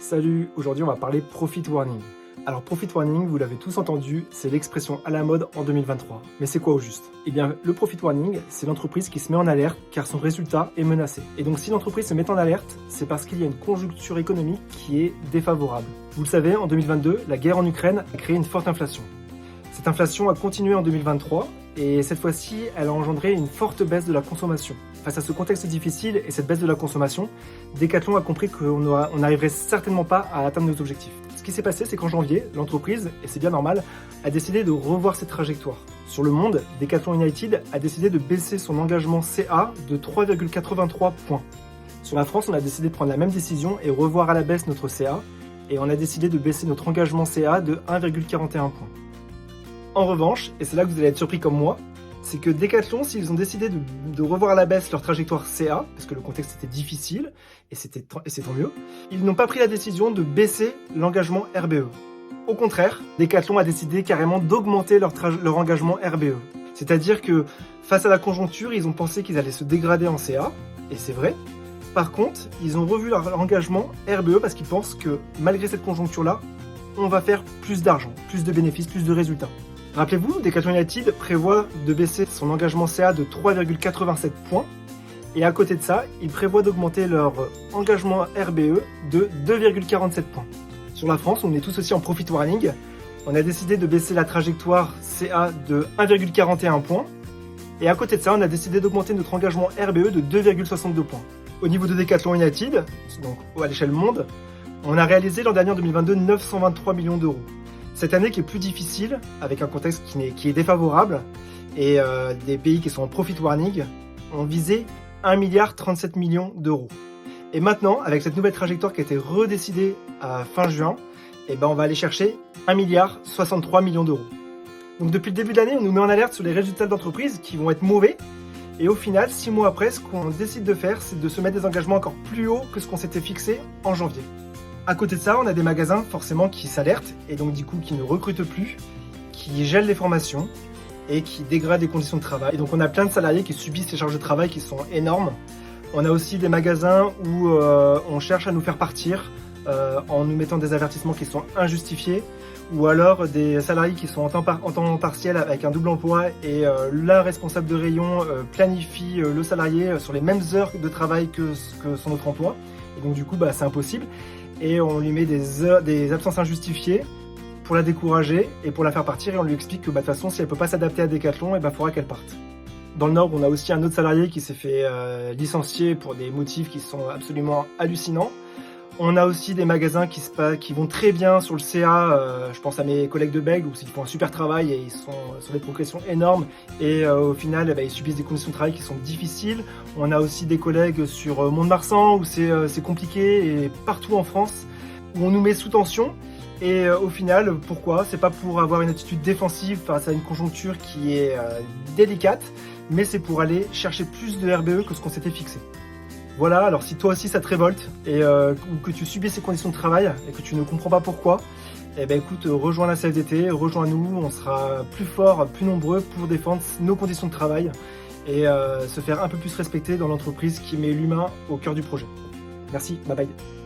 Salut, aujourd'hui on va parler Profit Warning. Alors Profit Warning, vous l'avez tous entendu, c'est l'expression à la mode en 2023. Mais c'est quoi au juste? Eh bien, le Profit Warning, c'est l'entreprise qui se met en alerte car son résultat est menacé. Et donc si l'entreprise se met en alerte, c'est parce qu'il y a une conjoncture économique qui est défavorable. Vous le savez, en 2022, la guerre en Ukraine a créé une forte inflation. Cette inflation a continué en 2023 et cette fois-ci, elle a engendré une forte baisse de la consommation. Face à ce contexte difficile et cette baisse de la consommation, Decathlon a compris qu'on n'arriverait certainement pas à atteindre nos objectifs. Ce qui s'est passé, c'est qu'en janvier, l'entreprise, et c'est bien normal, a décidé de revoir ses trajectoires. Sur le monde, Decathlon United a décidé de baisser son engagement CA de 3,83 points. Sur la France, on a décidé de prendre la même décision et revoir à la baisse notre CA, et on a décidé de baisser notre engagement CA de 1,41 points. En revanche, et c'est là que vous allez être surpris comme moi, c'est que Decathlon, s'ils ont décidé de revoir à la baisse leur trajectoire CA, parce que le contexte était difficile, et c'est tant mieux, ils n'ont pas pris la décision de baisser l'engagement RBE. Au contraire, Decathlon a décidé carrément d'augmenter leur engagement RBE. C'est-à-dire que face à la conjoncture, ils ont pensé qu'ils allaient se dégrader en CA, et c'est vrai. Par contre, ils ont revu leur engagement RBE parce qu'ils pensent que malgré cette conjoncture-là, on va faire plus d'argent, plus de bénéfices, plus de résultats. Rappelez-vous, Decathlon United prévoit de baisser son engagement CA de 3,87 points et à côté de ça, il prévoit d'augmenter leur engagement RBE de 2,47 points. Sur la France, on est tous aussi en Profit Warning. On a décidé de baisser la trajectoire CA de 1,41 points et à côté de ça, on a décidé d'augmenter notre engagement RBE de 2,62 points. Au niveau de Decathlon United, donc à l'échelle monde, on a réalisé l'an dernier en 2022 923 millions d'euros. Cette année qui est plus difficile, avec un contexte qui est défavorable, et des pays qui sont en profit warning, ont visé 1,37 milliard d'euros. Et maintenant, avec cette nouvelle trajectoire qui a été redécidée à fin juin, on va aller chercher 1,63 milliard d'euros. Donc depuis le début de l'année, on nous met en alerte sur les résultats d'entreprise qui vont être mauvais, et au final, 6 mois après, ce qu'on décide de faire, c'est de se mettre des engagements encore plus hauts que ce qu'on s'était fixé en janvier. À côté de ça, on a des magasins forcément qui s'alertent et donc du coup qui ne recrutent plus, qui gèlent les formations et qui dégradent les conditions de travail. Et donc on a plein de salariés qui subissent ces charges de travail qui sont énormes. On a aussi des magasins où on cherche à nous faire partir en nous mettant des avertissements qui sont injustifiés, ou alors des salariés qui sont en temps partiel avec un double emploi et la responsable de rayon planifie le salarié sur les mêmes heures de travail que son autre emploi. Et donc du coup c'est impossible. Et on lui met des absences injustifiées pour la décourager et pour la faire partir, et on lui explique que de toute façon, si elle peut pas s'adapter à Decathlon, il faudra qu'elle parte. Dans le Nord, on a aussi un autre salarié qui s'est fait licencier pour des motifs qui sont absolument hallucinants. On a aussi des magasins qui vont très bien sur le CA, je pense à mes collègues de Bègles où ils font un super travail et ils sont sur des progressions énormes et au final ils subissent des conditions de travail qui sont difficiles. On a aussi des collègues sur Mont-de-Marsan où c'est compliqué, et partout en France où on nous met sous tension. Et au final, pourquoi? C'est pas pour avoir une attitude défensive face à une conjoncture qui est délicate, mais c'est pour aller chercher plus de RBE que ce qu'on s'était fixé. Voilà, alors si toi aussi ça te révolte ou que tu subis ces conditions de travail et que tu ne comprends pas pourquoi, écoute, rejoins la CFDT, rejoins-nous, on sera plus forts, plus nombreux pour défendre nos conditions de travail et se faire un peu plus respecter dans l'entreprise qui met l'humain au cœur du projet. Merci, bye bye.